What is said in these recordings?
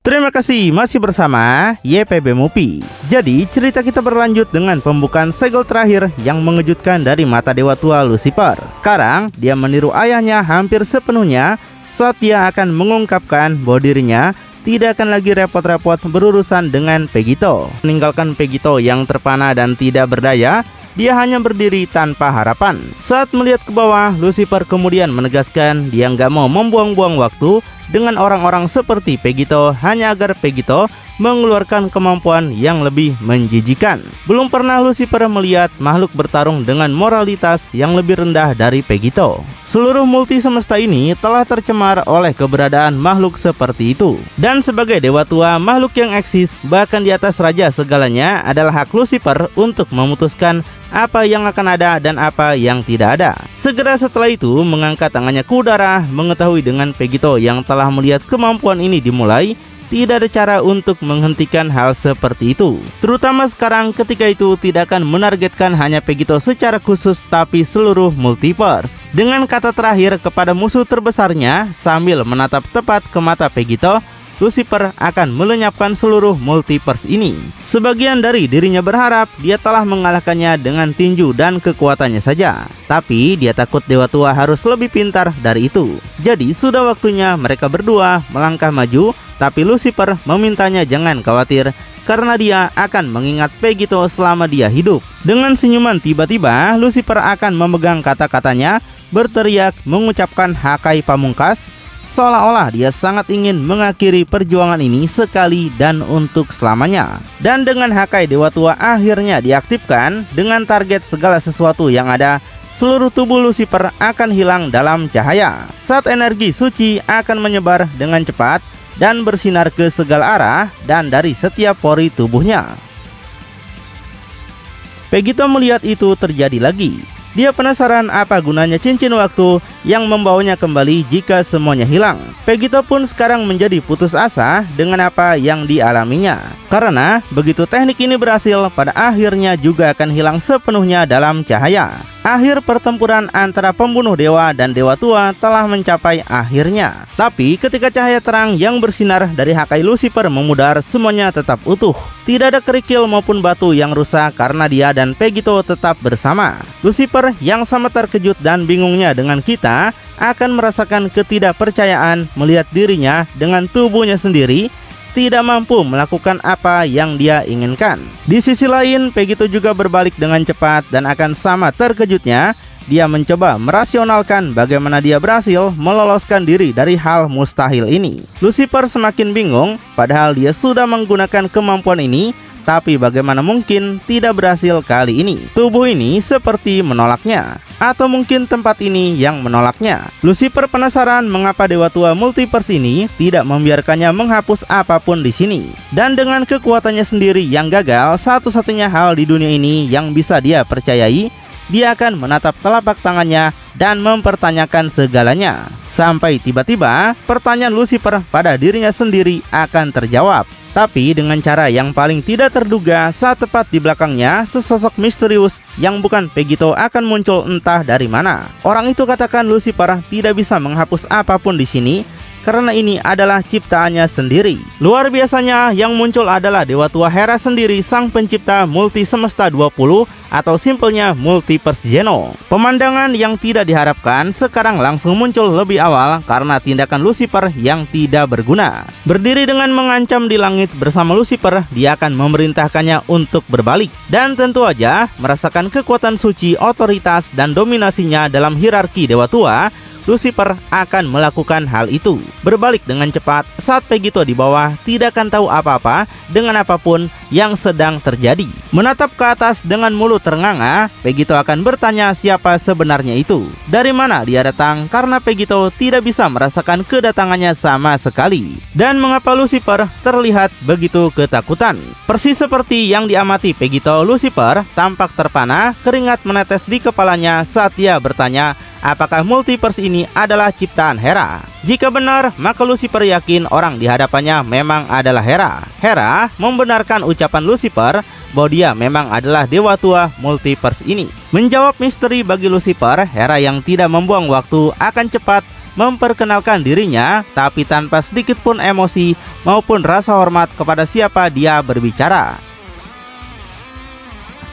Terima kasih masih bersama YPB Movie. Jadi cerita kita berlanjut dengan pembukaan segel terakhir yang mengejutkan dari mata dewa tua Lucifer. Sekarang dia meniru ayahnya hampir sepenuhnya saat dia akan mengungkapkan bahwa dirinya tidak akan lagi repot-repot berurusan dengan Pegito. Meninggalkan Pegito yang terpana dan tidak berdaya, dia hanya berdiri tanpa harapan. Saat melihat ke bawah, Lucifer kemudian menegaskan dia nggak mau membuang-buang waktu dengan orang-orang seperti Pegito hanya agar Pegito mengeluarkan kemampuan yang lebih menjijikan. Belum pernah Lucifer melihat makhluk bertarung dengan moralitas yang lebih rendah dari Pegito. Seluruh multi semesta ini telah tercemar oleh keberadaan makhluk seperti itu. Dan sebagai dewa tua, makhluk yang eksis bahkan di atas raja segalanya adalah hak Lucifer untuk memutuskan apa yang akan ada dan apa yang tidak ada. Segera setelah itu mengangkat tangannya ke udara, mengetahui dengan Pegito yang telah melihat kemampuan ini dimulai, tidak ada cara untuk menghentikan hal seperti itu. Terutama sekarang ketika itu tidak akan menargetkan hanya Pegito secara khusus tapi seluruh multiverse. Dengan kata terakhir kepada musuh terbesarnya sambil menatap tepat ke mata Pegito, Lucifer akan melenyapkan seluruh multiverse ini. Sebagian dari dirinya berharap dia telah mengalahkannya dengan tinju dan kekuatannya saja. Tapi dia takut dewa tua harus lebih pintar dari itu. Jadi sudah waktunya mereka berdua melangkah maju, tapi Lucifer memintanya jangan khawatir karena dia akan mengingat Pegito selama dia hidup. Dengan senyuman tiba-tiba Lucifer akan memegang kata-katanya, berteriak mengucapkan Hakai Pamungkas, seolah-olah dia sangat ingin mengakhiri perjuangan ini sekali dan untuk selamanya. Dan dengan Hakai Dewa Tua akhirnya diaktifkan, dengan target segala sesuatu yang ada, seluruh tubuh Lucifer akan hilang dalam cahaya. Saat energi suci akan menyebar dengan cepat dan bersinar ke segala arah dan dari setiap pori tubuhnya. Pegito melihat itu terjadi lagi. Dia penasaran apa gunanya cincin waktu yang membawanya kembali jika semuanya hilang. Pegito pun sekarang menjadi putus asa dengan apa yang dialaminya. Karena begitu teknik ini berhasil, pada akhirnya juga akan hilang sepenuhnya dalam cahaya. Akhir pertempuran antara pembunuh dewa dan dewa tua telah mencapai akhirnya. Tapi ketika cahaya terang yang bersinar dari Hakai Lucifer memudar, semuanya tetap utuh. Tidak ada kerikil maupun batu yang rusak karena dia dan Pegito tetap bersama. Lucifer yang sama terkejut dan bingungnya dengan kita akan merasakan ketidakpercayaan melihat dirinya dengan tubuhnya sendiri tidak mampu melakukan apa yang dia inginkan. Di sisi lain, Pegito juga berbalik dengan cepat dan akan sama terkejutnya dia mencoba merasionalkan bagaimana dia berhasil meloloskan diri dari hal mustahil ini. Lucifer semakin bingung, padahal dia sudah menggunakan kemampuan ini, tapi bagaimana mungkin tidak berhasil kali ini? Tubuh ini seperti menolaknya. Atau mungkin tempat ini yang menolaknya. Lucifer penasaran mengapa dewa tua multiverse ini tidak membiarkannya menghapus apapun di sini. Dan dengan kekuatannya sendiri yang gagal, satu-satunya hal di dunia ini yang bisa dia percayai, dia akan menatap telapak tangannya dan mempertanyakan segalanya. Sampai tiba-tiba pertanyaan Lucifer pada dirinya sendiri akan terjawab. Tapi dengan cara yang paling tidak terduga, saat tepat di belakangnya sesosok misterius yang bukan Pegito akan muncul entah dari mana. Orang itu katakan Lucifer tidak bisa menghapus apapun di sini karena ini adalah ciptaannya sendiri. Luar biasanya yang muncul adalah dewa tua Hera sendiri, sang pencipta multi semesta 20 atau simpelnya multiverse Geno. Pemandangan yang tidak diharapkan sekarang langsung muncul lebih awal karena tindakan Lucifer yang tidak berguna. Berdiri dengan mengancam di langit bersama Lucifer, dia akan memerintahkannya untuk berbalik. Dan tentu aja merasakan kekuatan suci, otoritas, dan dominasinya dalam hierarki dewa tua, Lucifer akan melakukan hal itu. Berbalik dengan cepat saat Pegito di bawah tidak akan tahu apa-apa dengan apapun yang sedang terjadi. Menatap ke atas dengan mulut ternganga, Pegito akan bertanya siapa sebenarnya itu. Dari mana dia datang karena Pegito tidak bisa merasakan kedatangannya sama sekali. Dan mengapa Lucifer terlihat begitu ketakutan. Persis seperti yang diamati Pegito, Lucifer tampak terpana, keringat menetes di kepalanya saat dia bertanya apakah multiverse ini adalah ciptaan Hera. Jika benar, maka Lucifer yakin orang di hadapannya memang adalah Hera. Hera membenarkan ucapan Lucifer bahwa dia memang adalah dewa tua multiverse ini. Menjawab misteri bagi Lucifer, Hera yang tidak membuang waktu akan cepat memperkenalkan dirinya, tapi tanpa sedikit pun emosi maupun rasa hormat kepada siapa dia berbicara.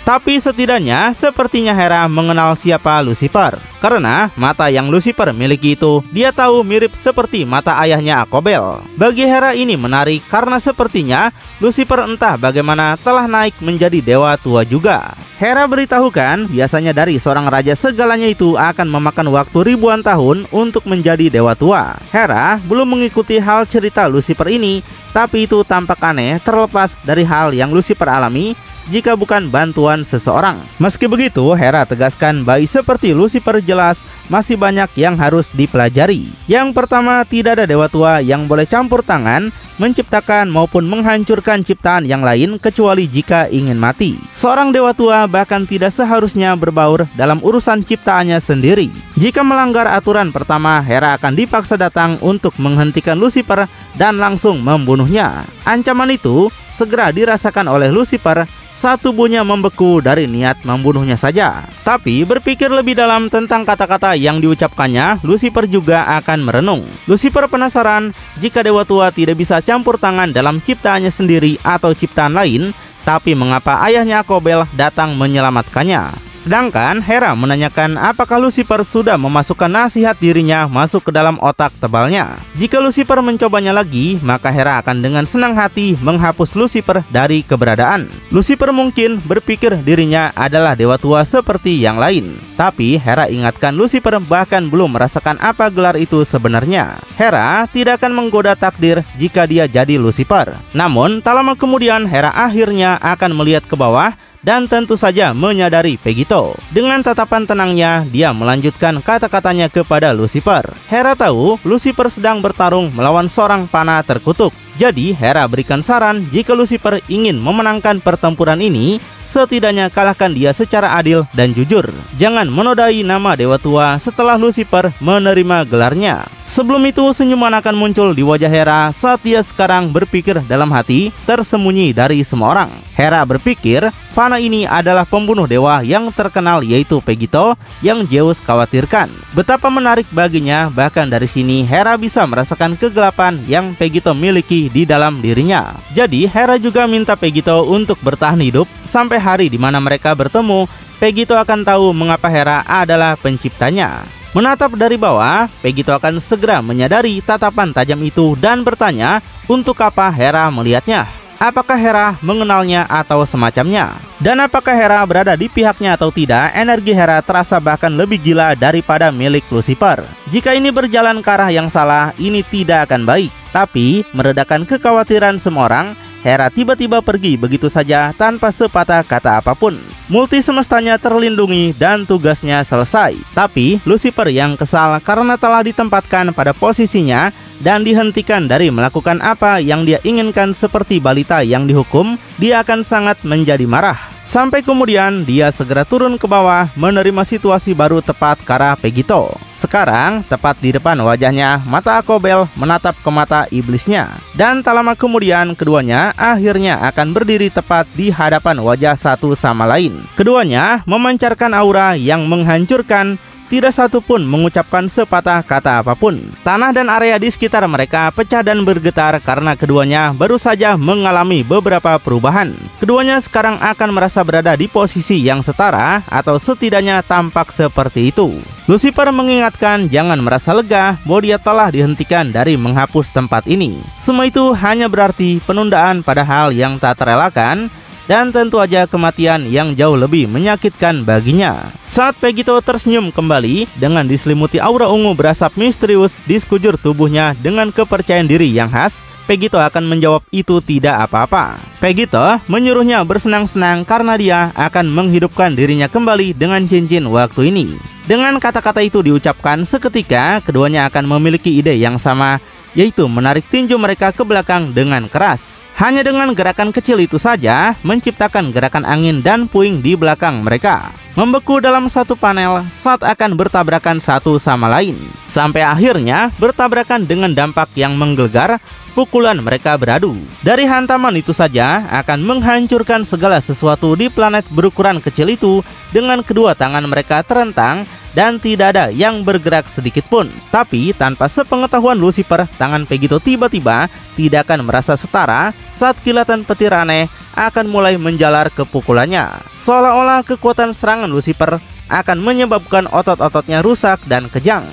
Tapi setidaknya sepertinya Hera mengenal siapa Lucifer, karena mata yang Lucifer miliki itu dia tahu mirip seperti mata ayahnya Akobel. Bagi Hera ini menarik karena sepertinya Lucifer entah bagaimana telah naik menjadi dewa tua juga. Hera beritahukan biasanya dari seorang raja segalanya itu akan memakan waktu ribuan tahun untuk menjadi dewa tua. Hera belum mengikuti hal cerita Lucifer ini, tapi itu tampak aneh terlepas dari hal yang Lucifer alami jika bukan bantuan seseorang. Meski begitu, Hera tegaskan bayi seperti Lucifer jelas masih banyak yang harus dipelajari. Yang pertama, tidak ada dewa tua yang boleh campur tangan menciptakan maupun menghancurkan ciptaan yang lain kecuali jika ingin mati. Seorang dewa tua bahkan tidak seharusnya berbaur dalam urusan ciptaannya sendiri. Jika melanggar aturan pertama, Hera akan dipaksa datang untuk menghentikan Lucifer dan langsung membunuhnya. Ancaman itu segera dirasakan oleh Lucifer saat tubuhnya membeku dari niat membunuhnya saja. Tapi berpikir lebih dalam tentang kata-kata yang diucapkannya, Lucifer juga akan merenung. Lucifer penasaran jika dewa tua tidak bisa campur tangan dalam ciptaannya sendiri atau ciptaan lain, tapi mengapa ayahnya Akobel datang menyelamatkannya? Sedangkan Hera menanyakan apakah Lucifer sudah memasukkan nasihat dirinya masuk ke dalam otak tebalnya. Jika Lucifer mencobanya lagi, maka Hera akan dengan senang hati menghapus Lucifer dari keberadaan. Lucifer mungkin berpikir dirinya adalah dewa tua seperti yang lain. Tapi Hera ingatkan Lucifer bahkan belum merasakan apa gelar itu sebenarnya. Hera tidak akan menggoda takdir jika dia jadi Lucifer. Namun tak lama kemudian Hera akhirnya akan melihat ke bawah dan tentu saja menyadari Pegito. Dengan tatapan tenangnya, dia melanjutkan kata-katanya kepada Lucifer. Hera tahu Lucifer sedang bertarung melawan seorang panah terkutuk. Jadi Hera berikan saran jika Lucifer ingin memenangkan pertempuran ini, setidaknya kalahkan dia secara adil dan jujur. Jangan menodai nama dewa tua setelah Lucifer menerima gelarnya. Sebelum itu senyuman akan muncul di wajah Hera saat dia sekarang berpikir dalam hati tersembunyi dari semua orang. Hera berpikir Fana ini adalah pembunuh dewa yang terkenal yaitu Pegito yang Zeus khawatirkan. Betapa menarik baginya, bahkan dari sini Hera bisa merasakan kegelapan yang Pegito miliki di dalam dirinya. Jadi Hera juga minta Pegito untuk bertahan hidup sampai hari di mana mereka bertemu. Pegito akan tahu mengapa Hera adalah penciptanya. Menatap dari bawah, Pegito akan segera menyadari tatapan tajam itu dan bertanya untuk apa Hera melihatnya. Apakah Hera mengenalnya atau semacamnya? Dan apakah Hera berada di pihaknya atau tidak? Energi Hera terasa bahkan lebih gila daripada milik Lucifer. Jika ini berjalan ke arah yang salah, ini tidak akan baik. Tapi meredakan kekhawatiran semua orang, Hera tiba-tiba pergi begitu saja tanpa sepatah kata apapun. Multi semestanya terlindungi dan tugasnya selesai. Tapi Lucifer yang kesal karena telah ditempatkan pada posisinya dan dihentikan dari melakukan apa yang dia inginkan seperti balita yang dihukum, dia akan sangat menjadi marah. Sampai kemudian dia segera turun ke bawah menerima situasi baru tepat ke arah Pegito. Sekarang tepat di depan wajahnya, mata Akobel menatap ke mata iblisnya. Dan tak lama kemudian keduanya akhirnya akan berdiri tepat di hadapan wajah satu sama lain. Keduanya memancarkan aura yang menghancurkan. Tidak satu pun mengucapkan sepatah kata apapun. Tanah dan area di sekitar mereka pecah dan bergetar karena keduanya baru saja mengalami beberapa perubahan. Keduanya sekarang akan merasa berada di posisi yang setara atau setidaknya tampak seperti itu. Lucifer mengingatkan jangan merasa lega bahwa dia telah dihentikan dari menghapus tempat ini. Semua itu hanya berarti penundaan pada hal yang tak terelakkan dan tentu aja kematian yang jauh lebih menyakitkan baginya. Saat Pegito tersenyum kembali dengan diselimuti aura ungu berasap misterius di sekujur tubuhnya dengan kepercayaan diri yang khas, Pegito akan menjawab itu tidak apa-apa. Pegito menyuruhnya bersenang-senang karena dia akan menghidupkan dirinya kembali dengan cincin waktu ini. Dengan kata-kata itu diucapkan, seketika keduanya akan memiliki ide yang sama, yaitu menarik tinju mereka ke belakang dengan keras. Hanya dengan gerakan kecil itu saja menciptakan gerakan angin dan puing di belakang mereka, membeku dalam satu panel saat akan bertabrakan satu sama lain. Sampai akhirnya bertabrakan dengan dampak yang menggelegar, pukulan mereka beradu. Dari hantaman itu saja akan menghancurkan segala sesuatu di planet berukuran kecil itu. Dengan kedua tangan mereka terentang dan tidak ada yang bergerak sedikit pun. Tapi tanpa sepengetahuan Lucifer, tangan Pegito tiba-tiba tidak akan merasa setara saat kilatan petir aneh akan mulai menjalar ke pukulannya. Seolah-olah kekuatan serangan Lucifer akan menyebabkan otot-ototnya rusak dan kejang.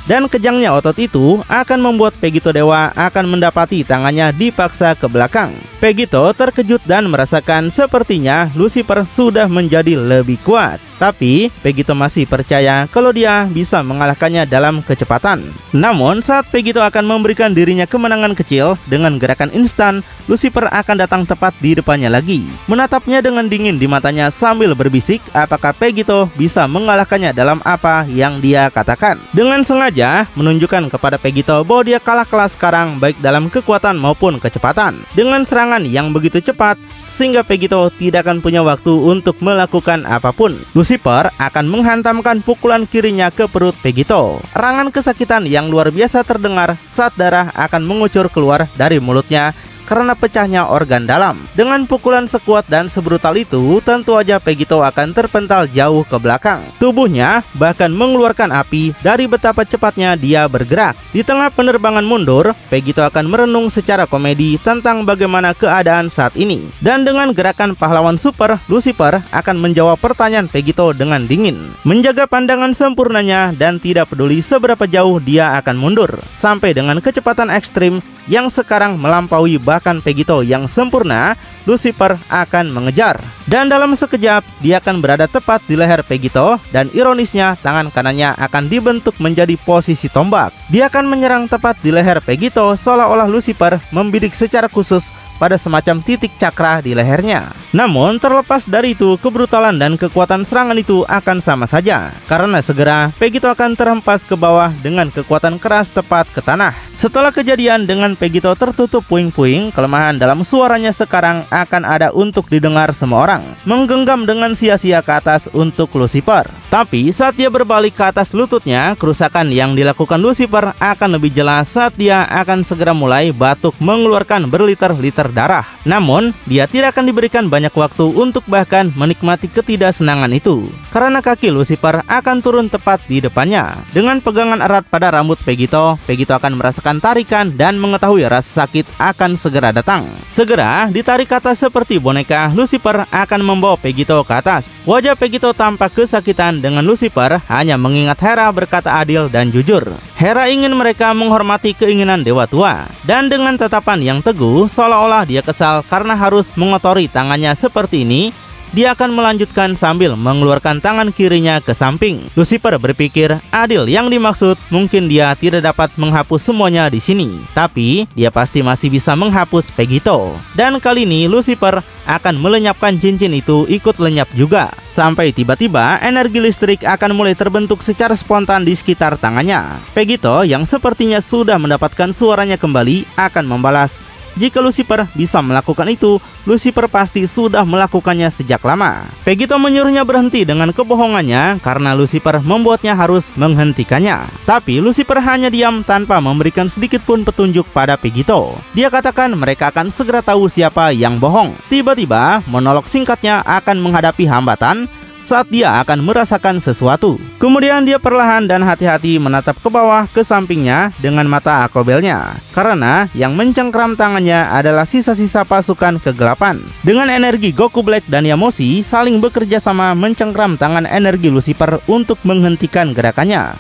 Dan kejangnya otot itu akan membuat Pegito Dewa akan mendapati tangannya dipaksa ke belakang. Pegito terkejut dan merasakan sepertinya Lucifer sudah menjadi lebih kuat. Tapi Pegito masih percaya kalau dia bisa mengalahkannya dalam kecepatan. Namun saat Pegito akan memberikan dirinya kemenangan kecil dengan gerakan instan, Lucifer akan datang tepat di depannya lagi. Menatapnya dengan dingin di matanya sambil berbisik apakah Pegito bisa mengalahkannya dalam apa yang dia katakan. Dengan sengaja menunjukkan kepada Pegito bahwa dia kalah kelas sekarang baik dalam kekuatan maupun kecepatan. Dengan serangan yang begitu cepat sehingga Pegito tidak akan punya waktu untuk melakukan apapun. Lucifer akan menghantamkan pukulan kirinya ke perut Pegito. Erangan kesakitan yang luar biasa terdengar saat darah akan mengucur keluar dari mulutnya karena pecahnya organ dalam. Dengan pukulan sekuat dan sebrutal itu, tentu aja Pegito akan terpental jauh ke belakang. Tubuhnya bahkan mengeluarkan api dari betapa cepatnya dia bergerak. Di tengah penerbangan mundur, Pegito akan merenung secara komedi tentang bagaimana keadaan saat ini. Dan dengan gerakan pahlawan super, Lucifer akan menjawab pertanyaan Pegito dengan dingin. Menjaga pandangan sempurnanya dan tidak peduli seberapa jauh dia akan mundur, sampai dengan kecepatan ekstrim yang sekarang melampaui bahkan Pegito yang sempurna, Lucifer akan mengejar. Dan dalam sekejap, dia akan berada tepat di leher Pegito dan ironisnya tangan kanannya akan dibentuk menjadi posisi tombak. Dia akan menyerang tepat di leher Pegito seolah-olah Lucifer membidik secara khusus pada semacam titik cakra di lehernya. Namun terlepas dari itu, kebrutalan dan kekuatan serangan itu akan sama saja, karena segera Pegito akan terhempas ke bawah dengan kekuatan keras tepat ke tanah. Setelah kejadian dengan Pegito tertutup puing-puing, kelemahan dalam suaranya sekarang akan ada untuk didengar semua orang, menggenggam dengan sia-sia ke atas untuk Lucifer. Tapi saat dia berbalik ke atas lututnya, kerusakan yang dilakukan Lucifer akan lebih jelas saat dia akan segera mulai batuk mengeluarkan berliter-liter darah. Namun dia tidak akan diberikan banyak waktu untuk bahkan menikmati ketidaksenangan itu, karena kaki Lucifer akan turun tepat di depannya. Dengan pegangan erat pada rambut Pegito, Pegito akan merasakan tarikan dan mengetahui rasa sakit akan segera datang. Segera ditarik ke atas seperti boneka, Lucifer akan membawa Pegito ke atas. Wajah Pegito tampak kesakitan dengan Lucifer hanya mengingat Hera berkata adil dan jujur. Hera ingin mereka menghormati keinginan dewa tua, dan dengan tatapan yang teguh seolah-olah dia kesal karena harus mengotori tangannya seperti ini, dia akan melanjutkan sambil mengeluarkan tangan kirinya ke samping. Lucifer berpikir adil yang dimaksud mungkin dia tidak dapat menghapus semuanya di sini, tapi dia pasti masih bisa menghapus Pegito. Dan kali ini Lucifer akan melenyapkan cincin itu ikut lenyap juga, sampai tiba-tiba energi listrik akan mulai terbentuk secara spontan di sekitar tangannya. Pegito yang sepertinya sudah mendapatkan suaranya kembali akan membalas. Jika Lucifer bisa melakukan itu, Lucifer pasti sudah melakukannya sejak lama. Pegito menyuruhnya berhenti dengan kebohongannya karena Lucifer membuatnya harus menghentikannya. Tapi Lucifer hanya diam tanpa memberikan sedikit pun petunjuk pada Pegito. Dia katakan mereka akan segera tahu siapa yang bohong. Tiba-tiba monolog singkatnya akan menghadapi hambatan saat dia akan merasakan sesuatu. Kemudian dia perlahan dan hati-hati menatap ke bawah ke sampingnya dengan mata akobelnya, karena yang mencengkram tangannya adalah sisa-sisa pasukan kegelapan. Dengan energi Goku Black dan Yamoshi saling bekerja sama mencengkram tangan energi Lucifer untuk menghentikan gerakannya.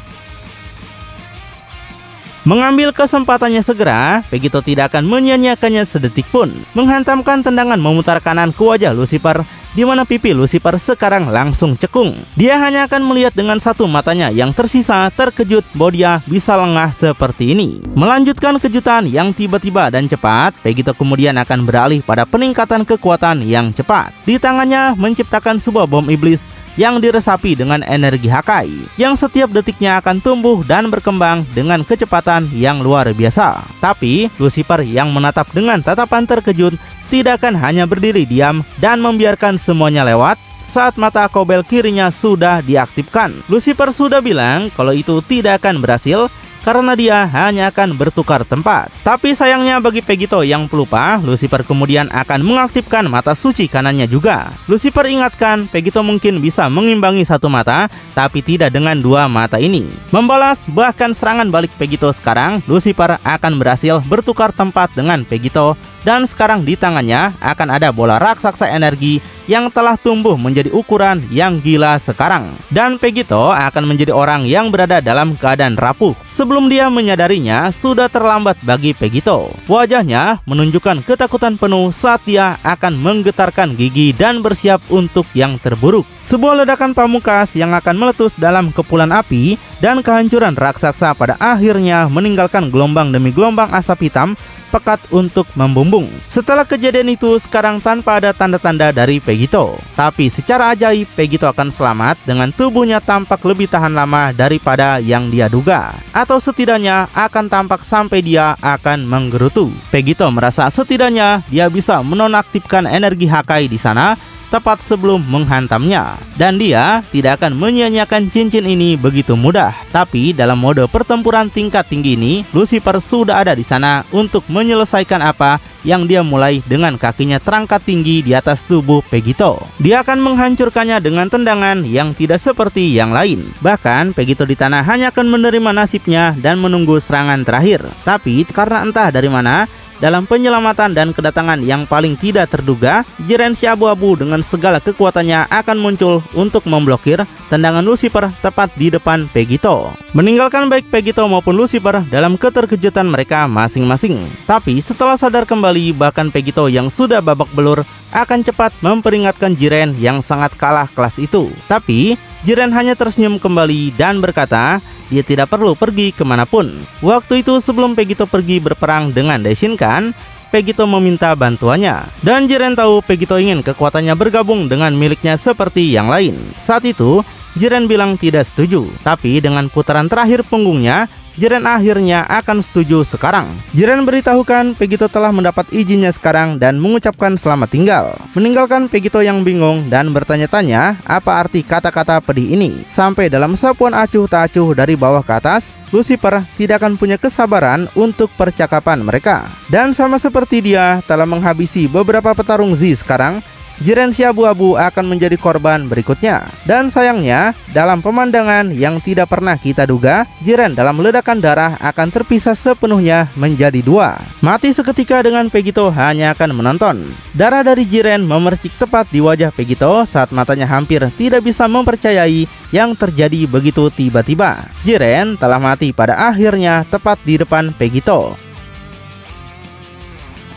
Mengambil kesempatannya segera, Pegito tidak akan menyia-nyiakannya sedetik pun. Menghantamkan tendangan memutar kanan ke wajah Lucifer, di mana pipi Lucifer sekarang langsung cekung. Dia hanya akan melihat dengan satu matanya yang tersisa, terkejut bahwa dia bisa lengah seperti ini. Melanjutkan kejutan yang tiba-tiba dan cepat, Pegito kemudian akan beralih pada peningkatan kekuatan yang cepat. Di tangannya menciptakan sebuah bom iblis yang diresapi dengan energi Hakai, yang setiap detiknya akan tumbuh dan berkembang dengan kecepatan yang luar biasa. Tapi Lucifer yang menatap dengan tatapan terkejut tidak akan hanya berdiri diam dan membiarkan semuanya lewat. Saat mata kobel kirinya sudah diaktifkan, Lucifer sudah bilang kalau itu tidak akan berhasil karena dia hanya akan bertukar tempat. Tapi sayangnya bagi Pegito yang pelupa, Lucifer kemudian akan mengaktifkan mata suci kanannya juga. Lucifer ingatkan Pegito mungkin bisa mengimbangi satu mata, tapi tidak dengan dua mata ini. Membalas bahkan serangan balik Pegito sekarang, Lucifer akan berhasil bertukar tempat dengan Pegito, dan sekarang di tangannya akan ada bola raksasa energi yang telah tumbuh menjadi ukuran yang gila sekarang. Dan Pegito akan menjadi orang yang berada dalam keadaan rapuh. Sebelum dia menyadarinya, sudah terlambat bagi Pegito. Wajahnya menunjukkan ketakutan penuh saat dia akan menggetarkan gigi dan bersiap untuk yang terburuk. Sebuah ledakan pamungkas yang akan meletus dalam kepulan api, dan kehancuran raksasa pada akhirnya meninggalkan gelombang demi gelombang asap hitam pekat untuk membumbung. Setelah kejadian itu, sekarang tanpa ada tanda-tanda dari Pegito. Tapi secara ajaib, Pegito akan selamat dengan tubuhnya tampak lebih tahan lama daripada yang dia duga. Atau setidaknya akan tampak sampai dia akan menggerutu. Pegito merasa setidaknya dia bisa menonaktifkan energi Hakai di sana tepat sebelum menghantamnya, dan dia tidak akan menyia-nyiakan cincin ini begitu mudah. Tapi dalam mode pertempuran tingkat tinggi ini, Lucifer sudah ada di sana untuk menyelesaikan apa yang dia mulai dengan kakinya terangkat tinggi di atas tubuh Pegito. Dia akan menghancurkannya dengan tendangan yang tidak seperti yang lain. Bahkan Pegito di tanah hanya akan menerima nasibnya dan menunggu serangan terakhir. Tapi karena entah dari mana, dalam penyelamatan dan kedatangan yang paling tidak terduga, Jiren si abu-abu dengan segala kekuatannya akan muncul untuk memblokir tendangan Lucifer tepat di depan Pegito, meninggalkan baik Pegito maupun Lucifer dalam keterkejutan mereka masing-masing. Tapi setelah sadar kembali, bahkan Pegito yang sudah babak belur akan cepat memperingatkan Jiren yang sangat kalah kelas itu. Tapi Jiren hanya tersenyum kembali dan berkata dia tidak perlu pergi kemanapun. Waktu itu sebelum Pegito pergi berperang dengan Daishinkan, Pegito meminta bantuannya. Dan Jiren tahu Pegito ingin kekuatannya bergabung dengan miliknya seperti yang lain. Saat itu Jiren bilang tidak setuju. Tapi dengan putaran terakhir punggungnya, Jiren akhirnya akan setuju sekarang. Jiren beritahukan Pegito telah mendapat izinnya sekarang dan mengucapkan selamat tinggal, meninggalkan Pegito yang bingung dan bertanya-tanya apa arti kata-kata pedih ini. Sampai dalam sapuan acuh tak acuh dari bawah ke atas, Lucifer tidak akan punya kesabaran untuk percakapan mereka. Dan sama seperti dia telah menghabisi beberapa petarung Z sekarang, Jiren si abu-abu akan menjadi korban berikutnya. Dan sayangnya, dalam pemandangan yang tidak pernah kita duga, Jiren dalam ledakan darah akan terpisah sepenuhnya menjadi dua. Mati seketika dengan Pegito hanya akan menonton. Darah dari Jiren memercik tepat di wajah Pegito saat matanya hampir tidak bisa mempercayai yang terjadi begitu tiba-tiba. Jiren telah mati pada akhirnya tepat di depan Pegito.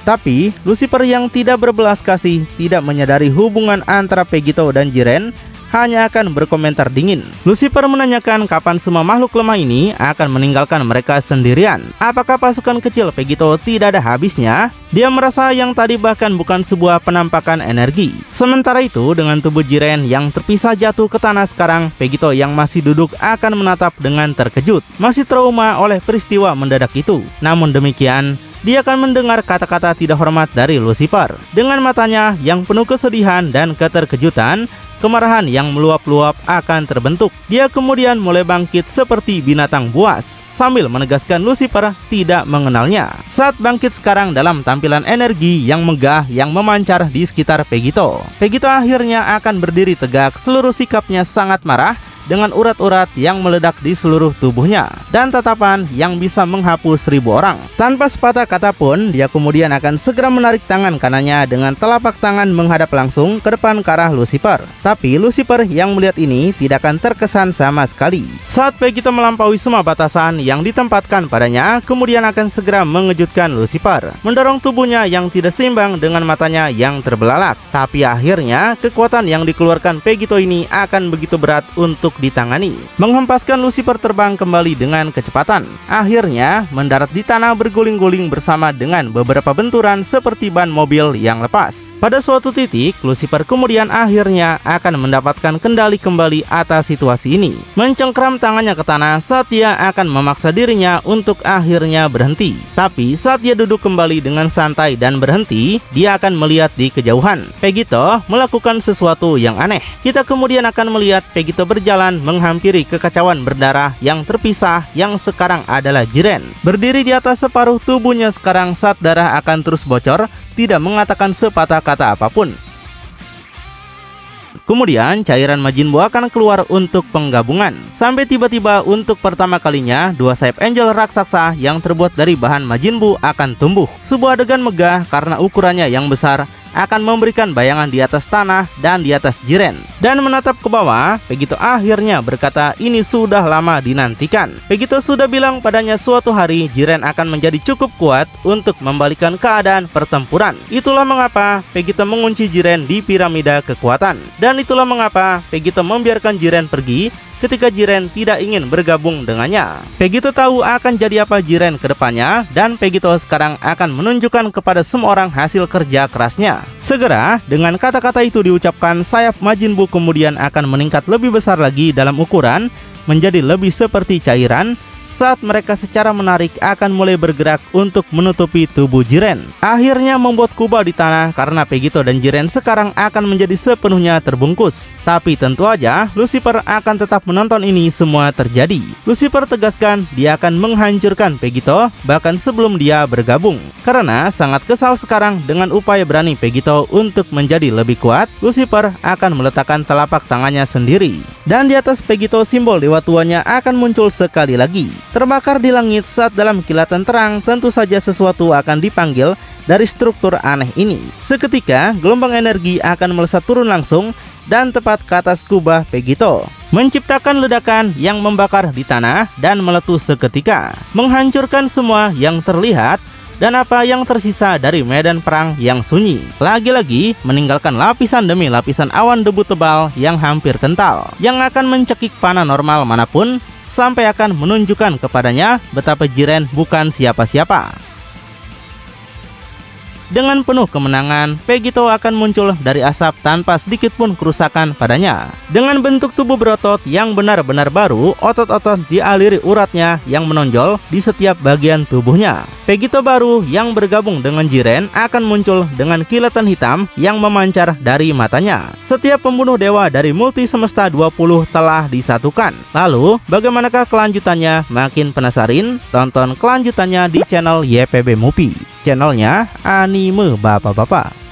Tapi Lucifer yang tidak berbelas kasih tidak menyadari hubungan antara Pegito dan Jiren, hanya akan berkomentar dingin. Lucifer menanyakan kapan semua makhluk lemah ini akan meninggalkan mereka sendirian. Apakah pasukan kecil Pegito tidak ada habisnya? Dia merasa yang tadi bahkan bukan sebuah penampakan energi. Sementara itu dengan tubuh Jiren yang terpisah jatuh ke tanah sekarang, Pegito yang masih duduk akan menatap dengan terkejut, masih trauma oleh peristiwa mendadak itu. Namun demikian, dia akan mendengar kata-kata tidak hormat dari Lucifer. Dengan matanya yang penuh kesedihan dan keterkejutan, kemarahan yang meluap-luap akan terbentuk. Dia kemudian mulai bangkit seperti binatang buas, sambil menegaskan Lucifer tidak mengenalnya. Saat bangkit sekarang dalam tampilan energi yang megah yang memancar di sekitar Pegito. Pegito akhirnya akan berdiri tegak, seluruh sikapnya sangat marah, dengan urat-urat yang meledak di seluruh tubuhnya dan tatapan yang bisa menghapus 1000 orang. Tanpa sepatah kata pun, dia kemudian akan segera menarik tangan kanannya dengan telapak tangan menghadap langsung ke depan ke arah Lucifer. Tapi Lucifer yang melihat ini tidak akan terkesan sama sekali. Saat Pegito melampaui semua batasan yang ditempatkan padanya, kemudian akan segera mengejutkan Lucifer, mendorong tubuhnya yang tidak seimbang dengan matanya yang terbelalak. Tapi akhirnya kekuatan yang dikeluarkan Pegito ini akan begitu berat untuk ditangani, menghempaskan Lucifer terbang kembali dengan kecepatan. Akhirnya mendarat di tanah berguling-guling bersama dengan beberapa benturan seperti ban mobil yang lepas. Pada suatu titik, Lucifer kemudian akhirnya akan mendapatkan kendali kembali atas situasi ini, mencengkram tangannya ke tanah saat dia akan memaksa dirinya untuk akhirnya berhenti. Tapi saat dia duduk kembali dengan santai dan berhenti, dia akan melihat di kejauhan Pegito melakukan sesuatu yang aneh. Kita kemudian akan melihat Pegito berjalan berjalan menghampiri kekacauan berdarah yang terpisah yang sekarang adalah Jiren. Berdiri di atas separuh tubuhnya sekarang saat darah akan terus bocor, tidak mengatakan sepatah kata apapun. Kemudian cairan Majin Buu akan keluar untuk penggabungan. Sampai tiba-tiba untuk pertama kalinya dua sayap Angel raksasa yang terbuat dari bahan Majin Buu akan tumbuh. Sebuah adegan megah karena ukurannya yang besar akan memberikan bayangan di atas tanah dan di atas Jiren. Dan menatap ke bawah, Vegito akhirnya berkata ini sudah lama dinantikan. Vegito sudah bilang padanya suatu hari Jiren akan menjadi cukup kuat untuk membalikan keadaan pertempuran. Itulah mengapa Vegito mengunci Jiren di piramida kekuatan. Dan itulah mengapa Vegito membiarkan Jiren pergi ketika Jiren tidak ingin bergabung dengannya. Vegito tahu akan jadi apa Jiren kedepannya, dan Vegito sekarang akan menunjukkan kepada semua orang hasil kerja kerasnya. Segera, dengan kata-kata itu diucapkan, sayap Majin Buu kemudian akan meningkat lebih besar lagi dalam ukuran, menjadi lebih seperti cairan, saat mereka secara menarik akan mulai bergerak untuk menutupi tubuh Jiren. Akhirnya membuat kubah di tanah karena Vegito dan Jiren sekarang akan menjadi sepenuhnya terbungkus. Tapi tentu aja Lucifer akan tetap menonton ini semua terjadi. Lucifer tegaskan dia akan menghancurkan Vegito bahkan sebelum dia bergabung. Karena sangat kesal sekarang dengan upaya berani Vegito untuk menjadi lebih kuat, Lucifer akan meletakkan telapak tangannya sendiri. Dan di atas Vegito simbol dewa tuanya akan muncul sekali lagi. Terbakar di langit saat dalam kilatan terang, tentu saja sesuatu akan dipanggil dari struktur aneh ini. Seketika, gelombang energi akan melesat turun langsung dan tepat ke atas kubah Vegito, menciptakan ledakan yang membakar di tanah dan meletus seketika, menghancurkan semua yang terlihat dan apa yang tersisa dari medan perang yang sunyi. Lagi-lagi meninggalkan lapisan demi lapisan awan debu tebal yang hampir kental, yang akan mencekik panah normal manapun, sampai akan menunjukkan kepadanya betapa Jiren bukan siapa-siapa. Dengan penuh kemenangan, Vegito akan muncul dari asap tanpa sedikit pun kerusakan padanya. Dengan bentuk tubuh berotot yang benar-benar baru, otot-otot dialiri uratnya yang menonjol di setiap bagian tubuhnya. Vegito baru yang bergabung dengan Jiren akan muncul dengan kilatan hitam yang memancar dari matanya. Setiap pembunuh dewa dari multi semesta 20 telah disatukan. Lalu, bagaimanakah kelanjutannya? Makin penasaran? Tonton kelanjutannya di channel YPB Movie. Channelnya anime bapak-bapak.